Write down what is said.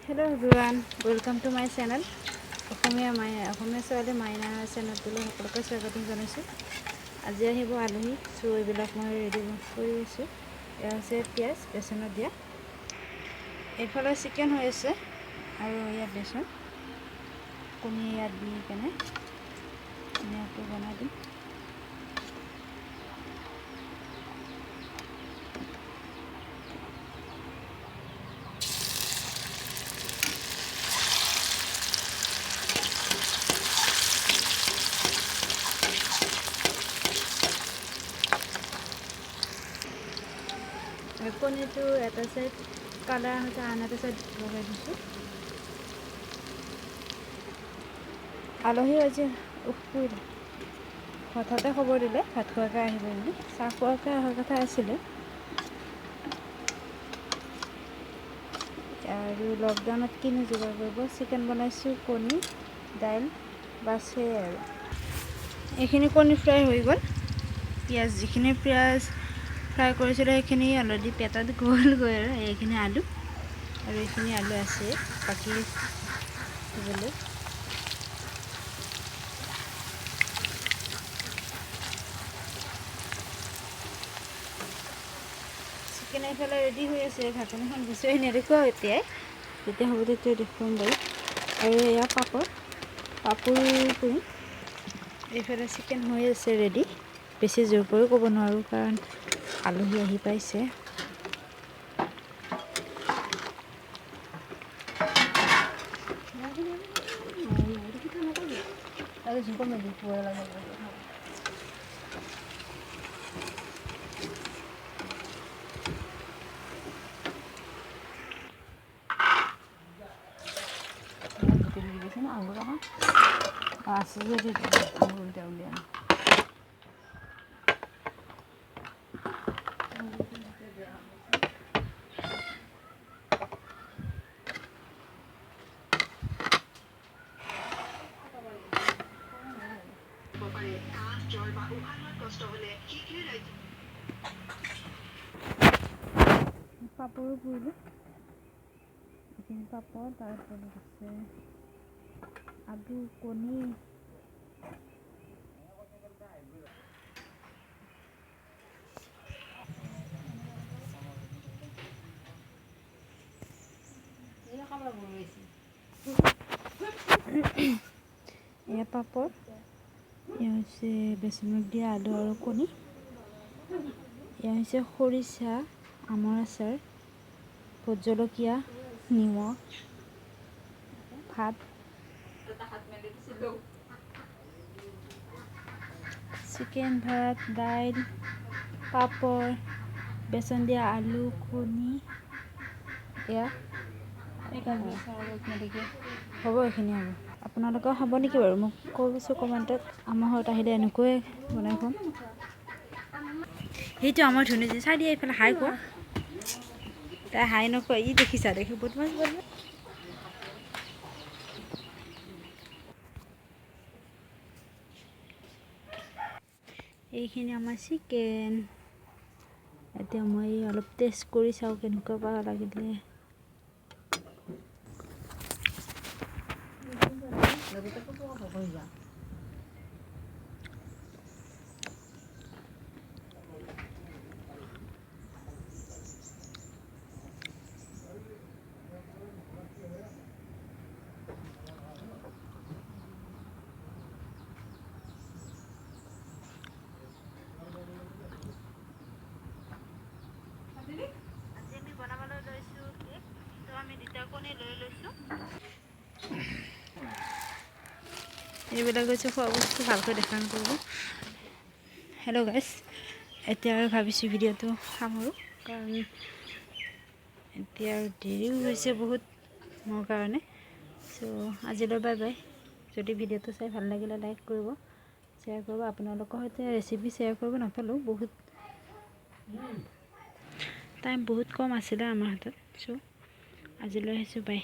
Hello everyone, welcome to my channel. অসমীয়া ছোৱালী মাইনা চেনেলটোলৈ সকলোকে স্বাগতম জনাইছোঁ। আজি আহিব আলহী, চ' এইবিলাক মই ৰেডি কৰি আছোঁ। এয়া হৈছে পিঁয়াজ বেচনত দিয়া, এইফালে চিকেন হৈ আছে আৰু ইয়াত বেচন কণী ইয়াত দি কেনে ধুনীয়াকৈ বনাই দিম। কণীটো এটা চাইড কালাৰ হৈছে, আন এটা চাইড লগাই দিছোঁ। আলহী আজি হঠাতে খবৰ দিলে ভাত খোৱাকৈ আহিব বুলি, চাহ খোৱাকৈ অহাৰ কথা আছিলে। আৰু লকডাউনত কিনো যোগাৰ কৰিব, চিকেন বনাইছোঁ, কণী, দাইল, বাছ সেয়াই আৰু। এইখিনি কণী ফ্ৰাই হৈ গ'ল। যিখিনি পিঁয়াজ ফ্ৰাই কৰিছিলোঁ সেইখিনি অলৰেডি পেটাত গ'লগৈ আৰু এইখিনি আলু আৰু এইখিনি আলু আছে বাকী দিবলৈ। চিকেন এইফালে ৰেডি হৈ আছে, ঢাকনিখন গুচাই নেদেখুৱা এতিয়াই, যেতিয়া হ'ব তেতিয়া দেখুৱাম বাৰু। আৰু এয়া পাপৰ কৰিম। এইফালে চিকেন হৈ আছে ৰেডি। বেছি জোৰ কৰিও ক'ব নোৱাৰোঁ কাৰণ আলহী আহি পাইছে। আছে যদি আঙুল উলিয়াই পাপৰো পুৰিলোঁ। এইখিনি পাপৰ, তাৰপিছত আছে আলু, কণী, এয়া পাপৰ, এয়া হৈছে বেচনত দিয়া আলু আৰু কণী, এয়া হৈছে খৰিচা, আমৰ আচাৰ, ভোট জলকীয়া, নিমখ, ভাত, চিকেন, ভাত, দাইল, পাপৰ, বেচন দিয়া আলু, কণী, এয়া হ'ব। এইখিনি হ'ব। আপোনালোকেও খাব নেকি বাৰু? মোক কৈছোঁ কমেণ্টত। আমাৰ ঘৰত আহিলে এনেকৈয়ে বনাই খুৱাম। সেইটো আমাৰ ধুনীয়া যে চাই দিয়া, এইফালে হাই কোৱা, তাই হাই নকয়, ই দেখিছা দেখি বদমাছ। এইখিনি আমাৰ চিকেন। এতিয়া মই অলপ টেষ্ট কৰি চাওঁ কেনেকুৱা পাওঁ লাগিলে। আজি আমি বনাবলৈ লৈছোঁ কেক, তো আমি 2টা কণী লৈ লৈছোঁ। এইবিলাক হৈছে খোৱা বস্তু, ভালকৈ দেখা নকৰিব। হেল্ল' গাইছ, এতিয়া আৰু ভাবিছোঁ ভিডিঅ'টো সামৰোঁ কাৰণ এতিয়া আৰু দেৰিও হৈছে বহুত মোৰ কাৰণে। চ' আজিলৈ বাই বাই। যদি ভিডিঅ'টো চাই ভাল লাগিলে লাইক কৰিব, শ্বেয়াৰ কৰিব, আপোনালোকৰ সৈতে ৰেচিপি শ্বেয়াৰ কৰিব নাপালোঁ, টাইম বহুত কম আছিলে আমাৰ হাতত। চ' আজিলৈ আহিছোঁ, বাই।